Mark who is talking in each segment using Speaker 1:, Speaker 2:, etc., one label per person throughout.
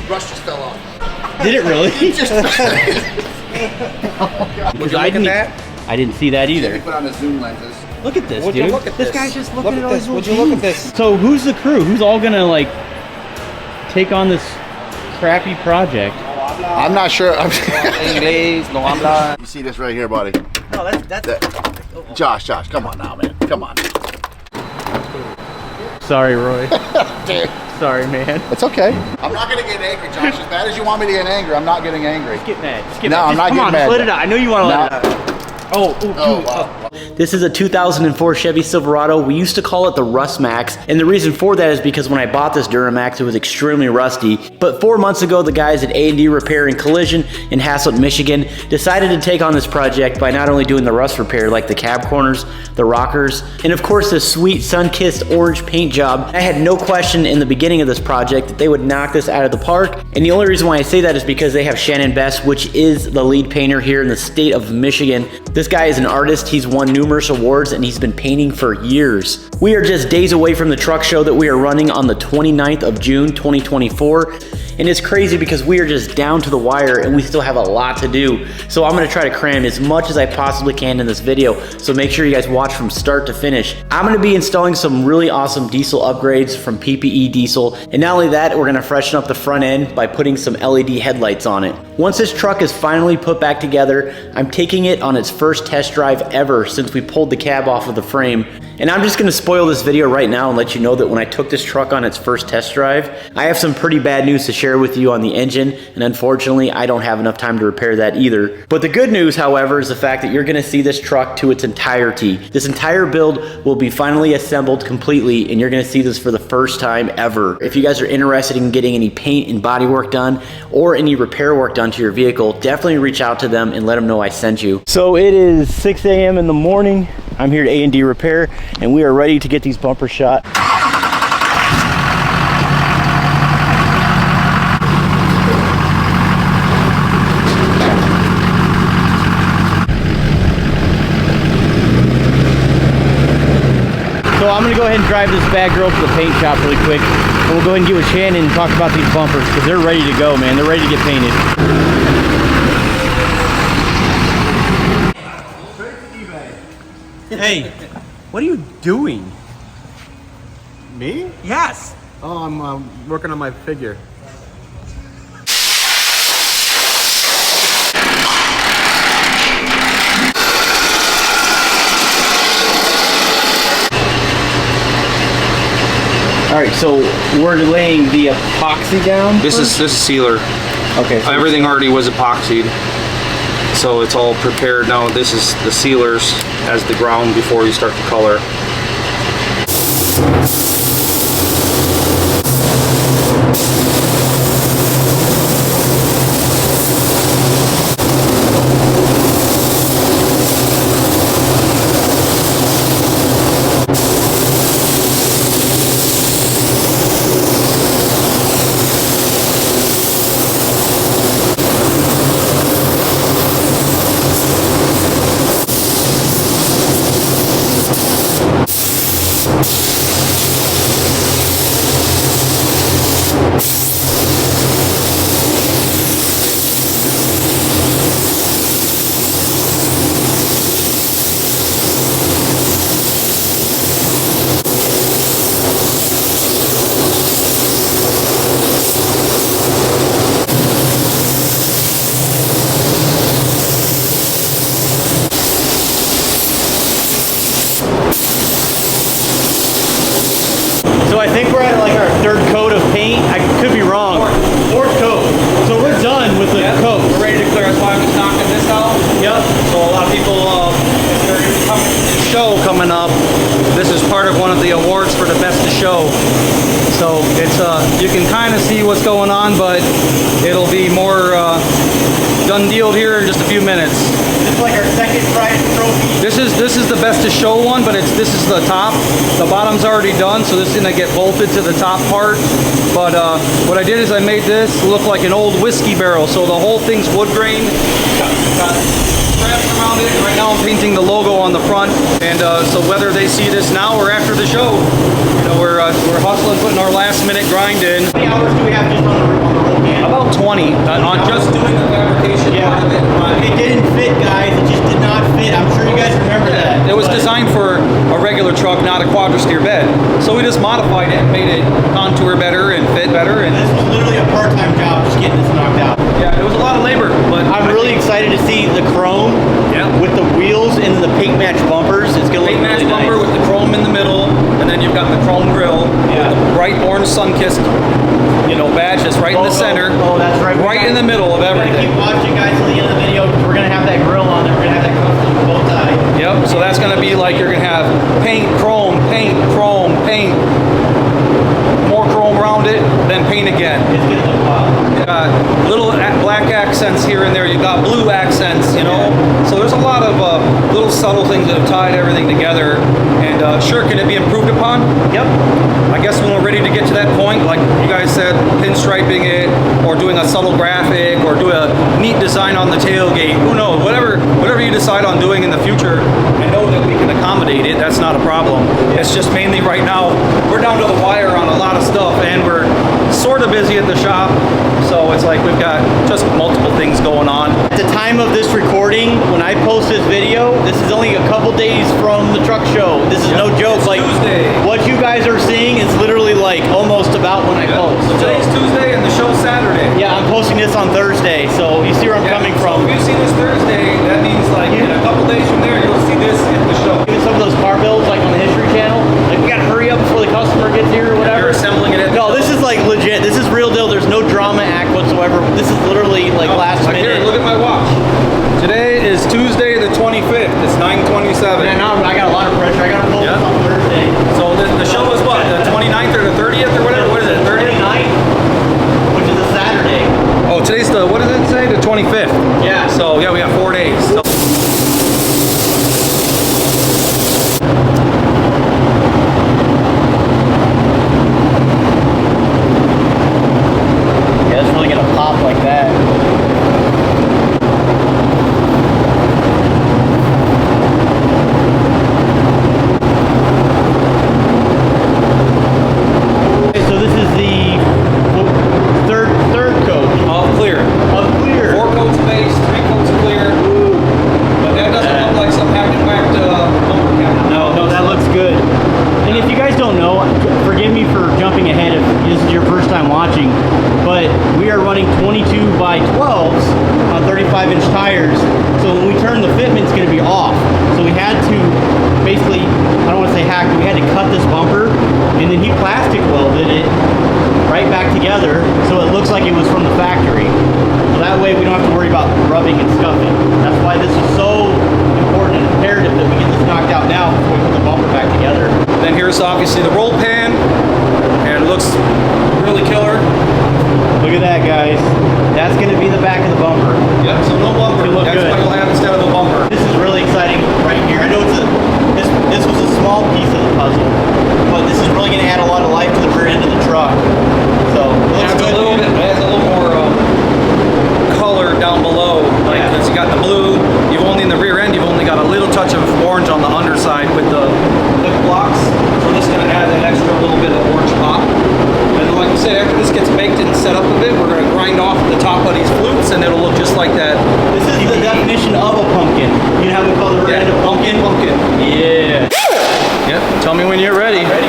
Speaker 1: brush just fell off.
Speaker 2: Did it really?
Speaker 1: Would you look at that?
Speaker 2: I didn't see that either.
Speaker 1: Put on the zoom lenses.
Speaker 2: Look at this,
Speaker 1: Would
Speaker 2: dude.
Speaker 1: you look at
Speaker 2: this
Speaker 1: this?
Speaker 2: guy's just looking at all these
Speaker 1: Would you look at this?
Speaker 2: So who's the crew? Who's all gonna like take on this crappy project?
Speaker 1: I'm not sure.
Speaker 3: English, no habla.
Speaker 1: You see this right here, buddy?
Speaker 2: No, that's
Speaker 1: Josh, come on now, man. Come on.
Speaker 2: Sorry, Roy.
Speaker 1: Dude.
Speaker 2: Sorry, man.
Speaker 1: It's okay. I'm not gonna get angry, Josh. As bad as you want me to get angry, I'm not getting angry.
Speaker 2: Just get mad. Just get
Speaker 1: no,
Speaker 2: mad.
Speaker 1: I'm not
Speaker 2: Come
Speaker 1: getting
Speaker 2: on,
Speaker 1: mad.
Speaker 2: just let it out. I know you want to let it out. Oh,
Speaker 1: wow.
Speaker 2: This is a 2004 Chevy Silverado. We used to call it the Rust Max, and the reason for that is because when I bought this Duramax, it was extremely rusty. But 4 months ago, the guys at A&D Repair and Collision in Hasslet, Michigan, decided to take on this project by not only doing the rust repair like the cab corners, the rockers, and of course the sweet sun-kissed orange paint job. I had no question in the beginning of this project that they would knock this out of the park, and the only reason why I say that is because they have Shannon Best, which is the lead painter here in the state of Michigan. This guy is an artist. He's won numerous awards and he's been painting for years. We are just days away from the truck show that we are running on the 29th of June 2024. And it's crazy because we are just down to the wire and we still have a lot to do. So I'm gonna try to cram as much as I possibly can in this video. So make sure you guys watch from start to finish. I'm gonna be installing some really awesome diesel upgrades from PPE Diesel. And not only that, we're gonna freshen up the front end by putting some LED headlights on it. Once this truck is finally put back together, I'm taking it on its first test drive ever since we pulled the cab off of the frame. And I'm just gonna spoil this video right now and let you know that when I took this truck on its first test drive, I have some pretty bad news to share with you on the engine, and unfortunately, I don't have enough time to repair that either. But the good news, however, is the fact that you're gonna see this truck to its entirety. This entire build will be finally assembled completely, and you're gonna see this for the first time ever. If you guys are interested in getting any paint and body work done, or any repair work done to your vehicle, definitely reach out to them and let them know I sent you. So it is 6 a.m. in the morning. I'm here at A&D Repair, and we are ready to get these bumpers shot. So I'm gonna go ahead and drive this bad girl to the paint shop really quick, and we'll go ahead and get with Shannon and talk about these bumpers because they're ready to go, man. They're ready to get painted. Hey, what are you doing?
Speaker 4: Me?
Speaker 2: Yes.
Speaker 4: Oh, I'm working on my figure.
Speaker 2: All right, so we're laying the epoxy down.
Speaker 3: This is sealer.
Speaker 2: Okay. So
Speaker 3: Everything already was epoxied, so it's all prepared now. This is the sealers as the ground before you start the color.
Speaker 2: So I think we're at like our third coat of paint. I could be wrong. Fourth coat. So we're done with the coat.
Speaker 3: We're ready to clear. That's why I'm just knocking this out.
Speaker 2: Yep.
Speaker 3: So a lot of people, if they're coming to the show coming up, this is part of one of the awards for the best of show. So it's you can kind of see what's going on, but it'll be more done deal here in just a few minutes.
Speaker 2: This is like our second prize trophy.
Speaker 3: This is the best to show one, but this is the top. The bottom's already done, so this is gonna get bolted to the top part. But what I did is I made this look like an old whiskey barrel, so the whole thing's wood grain. Got straps around it. Right now I'm painting the logo on the front, and so whether they see this now or after the show, you know, we're hustling, putting our last minute grind in.
Speaker 2: How many hours do we have just on the whole can?
Speaker 3: money on just doing the fabrication part of it.
Speaker 2: It didn't fit, guys. It just did not fit. I'm sure you guys remember that.
Speaker 3: It was designed for a regular truck, not a quadra-steer bed. So we just modified it and made it contour better and fit better. And
Speaker 2: This was literally a part-time job just getting this knocked out.
Speaker 3: yeah, it was a lot of labor, but
Speaker 2: I'm really excited to see the chrome with the wheels and the paint match bumpers. It's gonna look
Speaker 3: paint match
Speaker 2: really
Speaker 3: bumper
Speaker 2: nice.
Speaker 3: with the chrome in the middle, and then you've got the chrome grill with the bright orange sun-kissed, badge that's right in the center.
Speaker 2: Oh, that's right.
Speaker 3: Right in the middle of everything.
Speaker 2: Keep watching, guys, till the end of the video because we're gonna have that grill on there. We're gonna have that custom bow tie.
Speaker 3: Yep. So that's gonna be like you're gonna have paint, chrome, more chrome around it, then paint again.
Speaker 2: It's gonna look wild.
Speaker 3: You got little black accents here and there. You got blue accents, So there's a lot of little subtle things that have tied everything together. And sure, can it be improved upon?
Speaker 2: Yep.
Speaker 3: I guess when we're ready to get to that point, like you guys said, pinstriping it, or doing a subtle graphic, or do a neat design on the tailgate. Who knows? Whatever you decide on doing in the future, I know that we can accommodate it. That's not a problem. It's just mainly right now we're down to the wire on a lot of stuff, and we're sort of busy at the shop. So it's like we've got just multiple things going on.
Speaker 2: At the time of this recording, when I post this video, this is only a couple days from the truck show. This is no joke.
Speaker 3: It's
Speaker 2: like
Speaker 3: Tuesday.
Speaker 2: What you guys are seeing is literally like almost about when I post.
Speaker 3: So today's Tuesday and the show's Saturday.
Speaker 2: Yeah, I'm posting this on Thursday, so you see where I'm coming
Speaker 3: So
Speaker 2: from.
Speaker 3: if you see this Thursday, that means like in a couple days from there, you'll see this in the show.
Speaker 2: Even some of those car builds, like on the History Channel, like we gotta hurry up before the customer gets here or whatever.
Speaker 3: You're assembling it.
Speaker 2: No, this is like legit. This is real deal. There's no drama act whatsoever. This is literally like last
Speaker 3: Like
Speaker 2: minute.
Speaker 3: here, look at my watch. Today is Tuesday the 25th. It's 9:27.
Speaker 2: And now I got a lot of pressure. I gotta post this on Thursday.
Speaker 3: So the show is what? The 29th or the 30th or whatever? What is it? 30th?
Speaker 2: 29th, which is a Saturday.
Speaker 3: Oh, today's the, what does it say? The 25th.
Speaker 2: Yeah.
Speaker 3: So yeah, we got 4 days. So
Speaker 2: Yeah, it's really gonna pop like that. Okay, so this is the third coat
Speaker 3: all clear.
Speaker 2: of clear.
Speaker 3: 4 coats of base, 3 coats of clear. But that doesn't look like some hacked and whacked bumper cap.
Speaker 2: No, that looks good. And if you guys don't know, forgive me for jumping ahead if this is your first time watching, but we are running 22 by 12s on 35-inch tires. So when we turn the fitment's going to be off. So we had to basically, I don't want to say hack, but we had to cut this bumper, and then he plastic welded it right back together so it looks like it was from the factory. So that way we don't have to worry about rubbing and scuffing. That's why this is so important and imperative that we get this knocked out now before we put the bumper back together.
Speaker 3: Then here's obviously the roll pan, and it looks really killer.
Speaker 2: Look at that, guys. That's going to be the back of the bumper.
Speaker 3: Yep, so no bumper.
Speaker 2: It'll look
Speaker 3: That's
Speaker 2: good.
Speaker 3: what you'll have instead of a bumper.
Speaker 2: This is really exciting right here. I know this was a small piece of the puzzle, but this is really going to add a lot of life to the rear end of the truck. So it looks
Speaker 3: It
Speaker 2: good.
Speaker 3: adds a little more color down below. Like, because you got the blue, you've only in the rear end, you've only got a little touch of orange on the underside with the lip blocks. So this is going to add an extra little bit of orange pop. And like I said, after this gets baked and set up a bit, we're going to grind off the top of these flutes, and it'll look just like that.
Speaker 2: This is the definition of a pumpkin. You know how we call the rear end a pumpkin?
Speaker 3: Pumpkin.
Speaker 2: Yeah.
Speaker 3: Yep. Tell me when you're ready.
Speaker 2: I'm ready.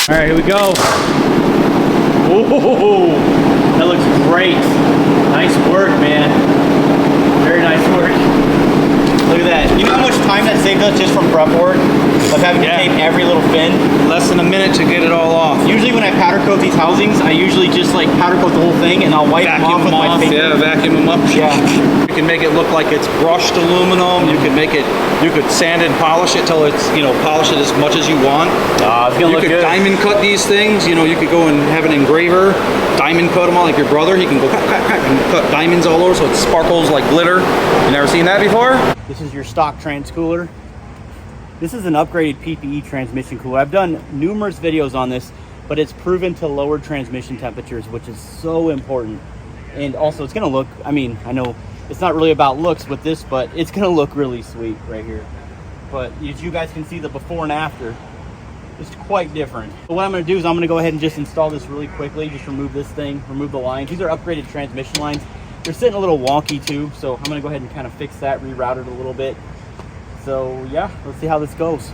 Speaker 2: All right, here we go. Whoa, that looks great. Nice work, man. Very nice work. Look at that. You know how much time that saved us just from prep work? Of having to tape every little fin?
Speaker 3: Less than a minute to get it all off.
Speaker 2: Usually when I powder coat these housings, I usually just like powder coat the whole thing and I'll wipe them off with my finger.
Speaker 3: Yeah, vacuum them up.
Speaker 2: Yeah.
Speaker 3: You can make it look like it's brushed aluminum. You could make it, you could sand and polish it till it's, polish it as much as you want.
Speaker 2: It's gonna
Speaker 3: You
Speaker 2: look
Speaker 3: could
Speaker 2: good.
Speaker 3: diamond cut these things. You could go and have an engraver, diamond cut them all like your brother. He can go cut, and cut diamonds all over so it sparkles like glitter. You never seen that before?
Speaker 2: This is your stock trans cooler. This is an upgraded PPE transmission cooler. I've done numerous videos on this, but it's proven to lower transmission temperatures, which is so important. And also it's gonna look, I mean, I know it's not really about looks with this, but it's gonna look really sweet right here. But as you guys can see, the before and after, it's quite different. But what I'm gonna do is I'm gonna go ahead and just install this really quickly. Just remove this thing, remove the lines. These are upgraded transmission lines. They're sitting a little wonky too, so I'm gonna go ahead and kind of fix that, reroute it a little bit. So yeah, let's see how this goes.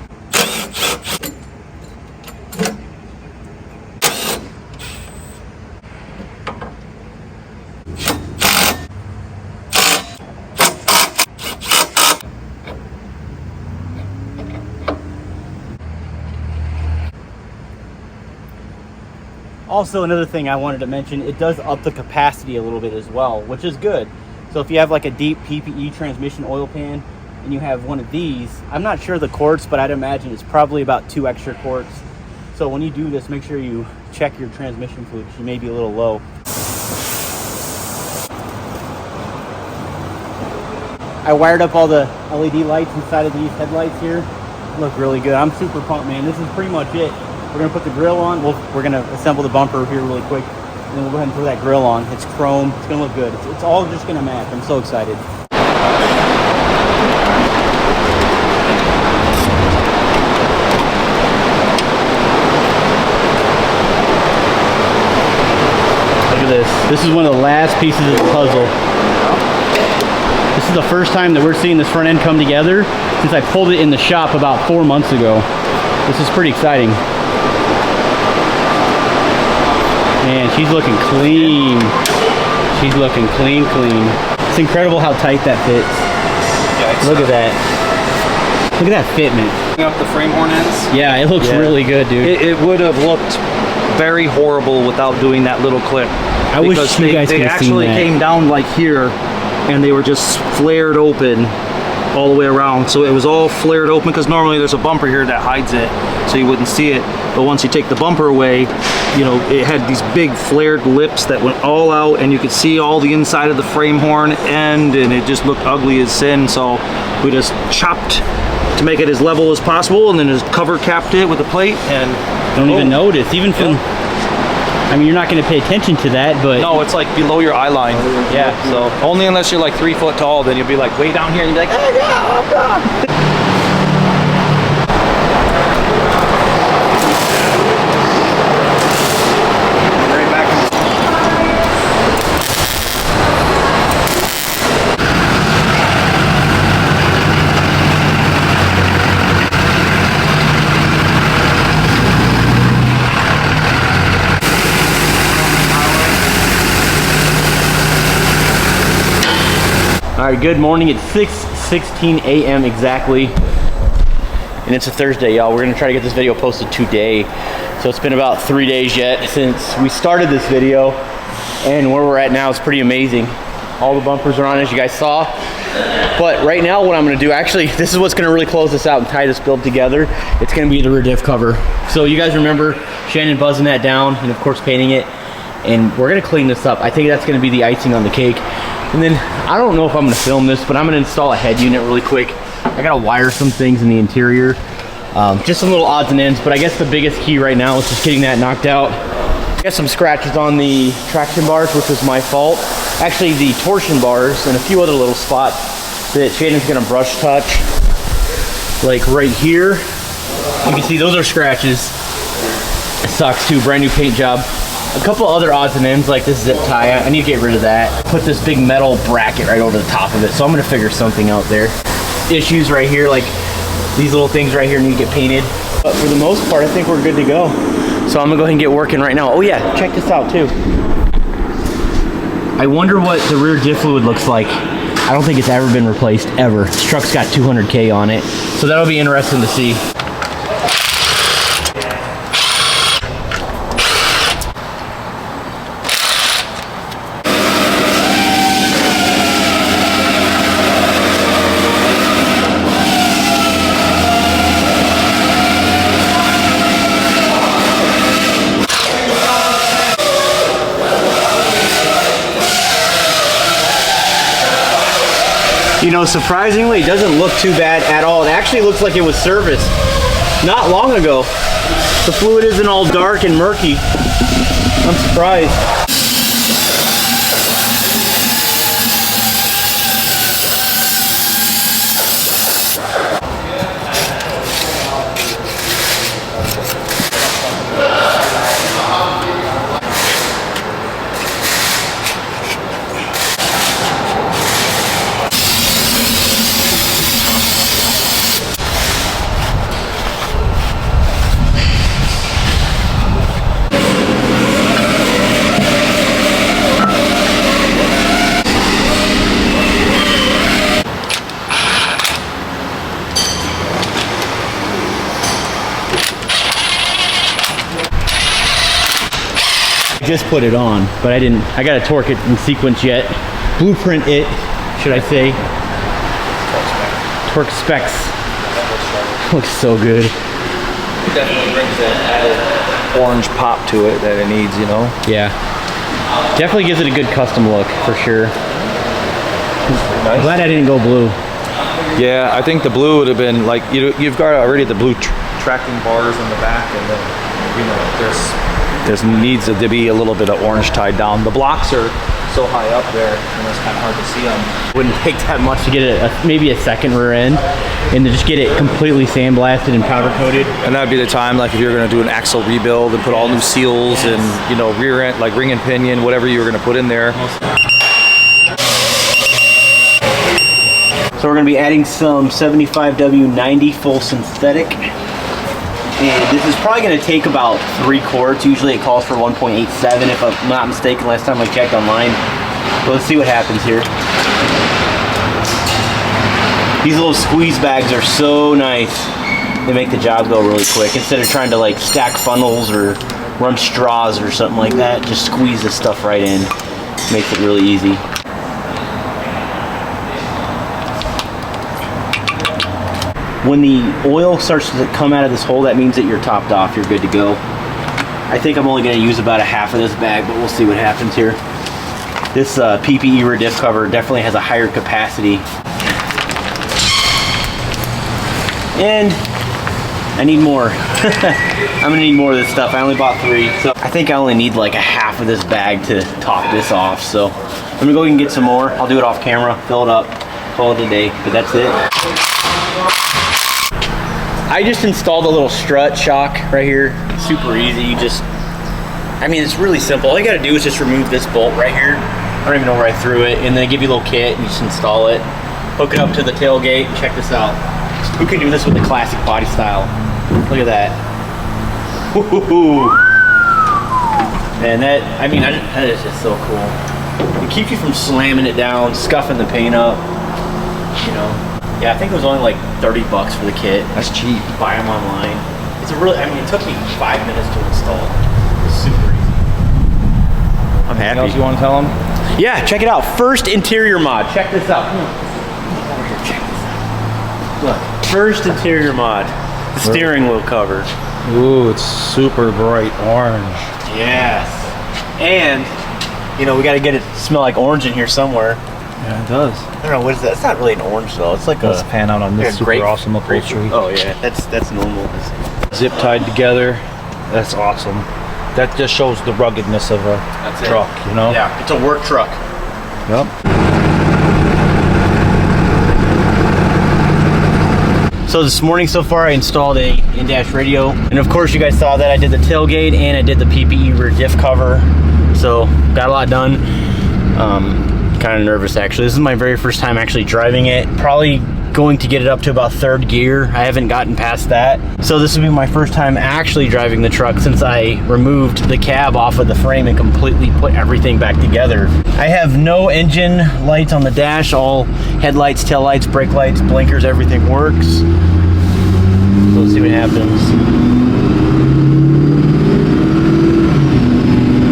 Speaker 2: Also, another thing I wanted to mention, it does up the capacity a little bit as well, which is good. So if you have like a deep PPE transmission oil pan and you have one of these, I'm not sure the quarts, but I'd imagine it's probably about 2 extra quarts. So when you do this, make sure you check your transmission fluid. You may be a little low. I wired up all the LED lights inside of these headlights here. Look really good. I'm super pumped, man. This is pretty much it. We're gonna put the grill on. We're gonna assemble the bumper here really quick, and then we'll go ahead and throw that grill on. It's chrome. It's gonna look good. It's all just gonna match. I'm so excited. Look at this. This is one of the last pieces of the puzzle. This is the first time that we're seeing this front end come together since I pulled it in the shop about 4 months ago. This is pretty exciting. Man, she's looking clean. She's looking clean. It's incredible how tight that fits. Yeah, look at that. Look at that fitment.
Speaker 3: Up the frame horn ends.
Speaker 2: Yeah, it looks really good, dude.
Speaker 5: It would have looked very horrible without doing that little clip.
Speaker 2: I wish you guys could have seen that.
Speaker 5: They actually came down like here, and they were just flared open all the way around. So it was all flared open because normally there's a bumper here that hides it, so you wouldn't see it. But once you take the bumper away, you know, it had these big flared lips that went all out, and you could see all the inside of the frame horn end, and it just looked ugly as sin. So we just chopped to make it as level as possible, and then just cover capped it with a plate, and
Speaker 2: don't even notice, even from. I mean, you're not going to pay attention to that, but
Speaker 5: no, it's like below your eye line. Yeah, so only unless you're like 3 foot tall, then you'll be like way down here, and you'll be like, oh God.
Speaker 2: All right, good morning. It's 6:16 a.m. exactly, and it's a Thursday, y'all. We're gonna try to get this video posted today. So it's been about 3 days yet since we started this video, and where we're at now is pretty amazing. All the bumpers are on, as you guys saw. But right now, what I'm gonna do, actually, this is what's gonna really close this out and tie this build together. It's gonna be the rear diff cover. So you guys remember Shannon buzzing that down and of course painting it, and we're gonna clean this up. I think that's gonna be the icing on the cake. And then, I don't know if I'm gonna film this, but I'm gonna install a head unit really quick. I gotta wire some things in the interior. Just some little odds and ends, but I guess the biggest key right now is just getting that knocked out. I got some scratches on the traction bars, which was my fault. Actually, the torsion bars and a few other little spots that Shannon's gonna brush touch. Like right here. You can see those are scratches. It sucks too, brand new paint job. A couple other odds and ends, like this zip tie, I need to get rid of that. Put this big metal bracket right over the top of it, so I'm gonna figure something out there. Issues right here, like these little things right here need to get painted. But for the most part, I think we're good to go. So I'm gonna go ahead and get working right now. Oh yeah, check this out too. I wonder what the rear diff fluid looks like. I don't think it's ever been replaced, ever. This truck's got 200K on it, so that'll be interesting to see. You know, surprisingly, it doesn't look too bad at all. It actually looks like it was serviced not long ago. The fluid isn't all dark and murky. I'm surprised. Just put it on, but I gotta torque it in sequence yet. Blueprint it, should I say. Torque specs. Looks so good.
Speaker 5: It definitely brings that added orange pop to it that it needs, you know?
Speaker 2: Yeah. Definitely gives it a good custom look, for sure. I'm glad I didn't go blue.
Speaker 5: Yeah, I think the blue would have been like, you've got already the blue tracking bars in the back, and then, you know, there's needs to be a little bit of orange tied down. The blocks are so high up there, and it's kind of hard to see them.
Speaker 2: Wouldn't take that much to get it maybe a second rear end, and to just get it completely sandblasted and powder coated.
Speaker 5: And that'd be the time, like if you're going to do an axle rebuild and put all new seals and, you know, rear end, like ring and pinion, whatever you were going to put in there.
Speaker 2: So we're going to be adding some 75W90 full synthetic. And this is probably going to take about 3 quarts. Usually it calls for 1.87 if I'm not mistaken last time I checked online. But let's see what happens here. These little squeeze bags are so nice. They make the job go really quick. Instead of trying to like stack funnels or run straws or something like that, just squeeze this stuff right in. Makes it really easy. When the oil starts to come out of this hole, that means that you're topped off, you're good to go. I think I'm only going to use about a half of this bag, but we'll see what happens here. This PPE rear diff cover definitely has a higher capacity. And I need more. I'm going to need more of this stuff. I only bought 3, so I think I only need like a half of this bag to top this off. So I'm going to go and get some more. I'll do it off camera, fill it up, call it a day, but that's it. I just installed a little strut shock right here. Super easy. I mean, it's really simple. All you gotta do is just remove this bolt right here. I don't even know where I threw it. And then they give you a little kit and you just install it. Hook it up to the tailgate. Check this out. Who can do this with the classic body style? Look at that. Woo-hoo-hoo. And that is just so cool. It keeps you from slamming it down, scuffing the paint up, you know. Yeah, I think it was only like 30 bucks for the kit.
Speaker 5: That's cheap.
Speaker 2: Buy them online. It's a really, I mean, it took me 5 minutes to install. It's super easy. I'm happy.
Speaker 5: Anything else you want to tell them?
Speaker 2: Yeah, check it out. First interior mod. Check this out. Over here, check this out. Look, first interior mod. The steering wheel cover.
Speaker 5: Ooh, it's super bright orange.
Speaker 2: Yes. And, you know, we got to get it to smell like orange in here somewhere.
Speaker 5: Yeah, it does.
Speaker 2: I don't know, what is that? It's not really an orange though. It's like
Speaker 5: Let's pan out on this super awesome upholstery.
Speaker 2: Oh yeah, that's normal.
Speaker 5: Zip tied together. That's awesome. That just shows the ruggedness of a truck, you know?
Speaker 2: Yeah, it's a work truck.
Speaker 5: Yep.
Speaker 2: So this morning so far I installed a in-dash radio. And of course you guys saw that I did the tailgate and I did the PPE rear diff cover. So got a lot done. Kind of nervous actually. This is my very first time actually driving it. Probably going to get it up to about 3rd gear. I haven't gotten past that. So this will be my first time actually driving the truck since I removed the cab off of the frame and completely put everything back together. I have no engine lights on the dash. All headlights, tail lights, brake lights, blinkers, everything works. So let's see what happens.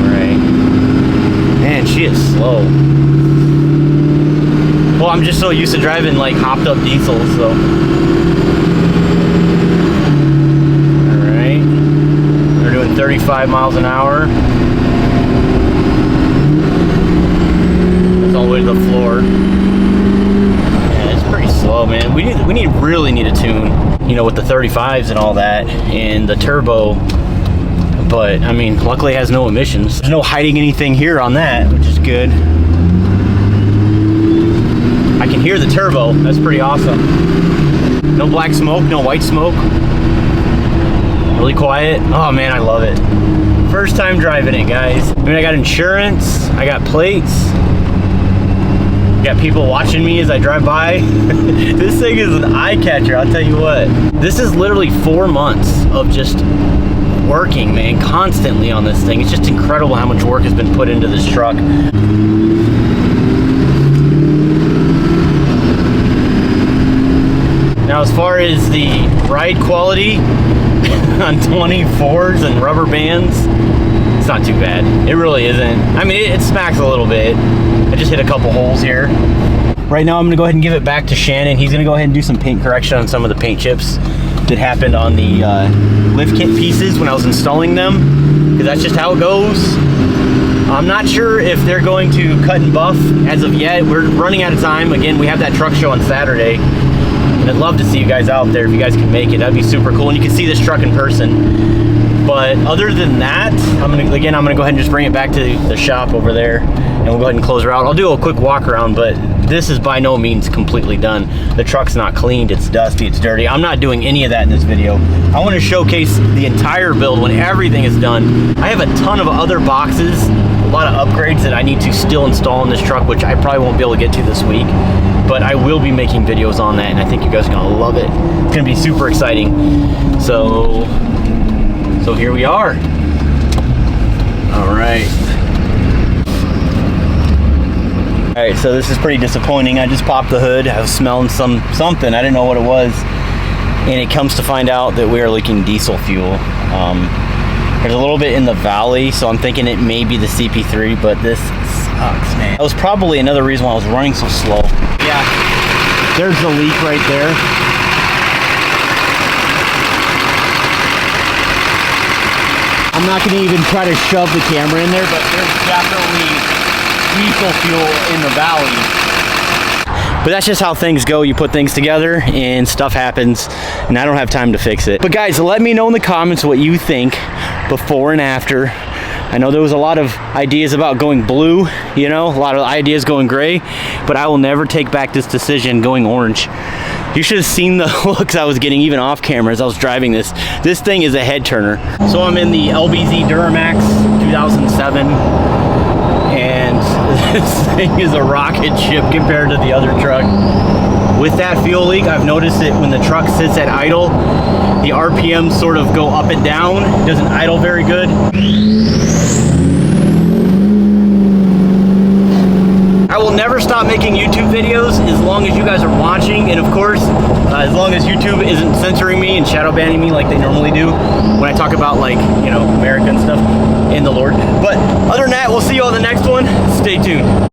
Speaker 2: All right. Man, she is slow. Well, I'm just so used to driving like hopped up diesels, so. Alright. We're doing 35 miles an hour. That's all the way to the floor. And slow, man. We really need a tune, you know, with the 35s and all that, and the turbo. But I mean, luckily it has no emissions. There's no hiding anything here on that, which is good. I can hear the turbo. That's pretty awesome. No black smoke, no white smoke. Really quiet. Oh man, I love it. First time driving it, guys. I mean, I got insurance, I got plates, got people watching me as I drive by. This thing is an eye catcher, I'll tell you what. This is literally 4 months of just working, man, constantly on this thing. It's just incredible how much work has been put into this truck. Now, as far as the ride quality on 24s and rubber bands, it's not too bad. It really isn't. I mean, it smacks a little bit. I just hit a couple holes here. Right now, I'm gonna go ahead and give it back to Shannon. He's gonna go ahead and do some paint correction on some of the paint chips that happened on the lift kit pieces when I was installing them, because that's just how it goes. I'm not sure if they're going to cut and buff as of yet. We're running out of time. Again, we have that truck show on Saturday, and I'd love to see you guys out there if you guys can make it. That'd be super cool, and you can see this truck in person. But other than that, I'm gonna go ahead and just bring it back to the shop over there, and we'll go ahead and close her out. I'll do a quick walk around, but this is by no means completely done. The truck's not cleaned, it's dusty, it's dirty. I'm not doing any of that in this video. I want to showcase the entire build when everything is done. I have a ton of other boxes, a lot of upgrades that I need to still install in this truck, which I probably won't be able to get to this week. But I will be making videos on that, and I think you guys are gonna love it. It's gonna be super exciting. So here we are. All right. All right, so this is pretty disappointing. I just popped the hood. I was smelling something. I didn't know what it was. And it comes to find out that we are leaking diesel fuel. There's a little bit in the valley, so I'm thinking it may be the CP3, but this sucks, man. That was probably another reason why I was running so slow. Yeah, there's the leak right there. I'm not gonna even try to shove the camera in there, but there's definitely diesel fuel in the valley. But that's just how things go. You put things together and stuff happens, and I don't have time to fix it. But guys, let me know in the comments what you think before and after. I know there was a lot of ideas about going blue, you know, a lot of ideas going gray, but I will never take back this decision going orange. You should have seen the looks I was getting even off camera as I was driving this. This thing is a head turner. So I'm in the LBZ Duramax 2007, and this thing is a rocket ship compared to the other truck. With that fuel leak, I've noticed that when the truck sits at idle, the RPMs sort of go up and down. It doesn't idle very good. I will never stop making YouTube videos as long as you guys are watching, and of course, as long as YouTube isn't censoring me and shadow banning me like they normally do when I talk about, like, you know, America and stuff and the Lord. But other than that, we'll see you on the next one. Stay tuned.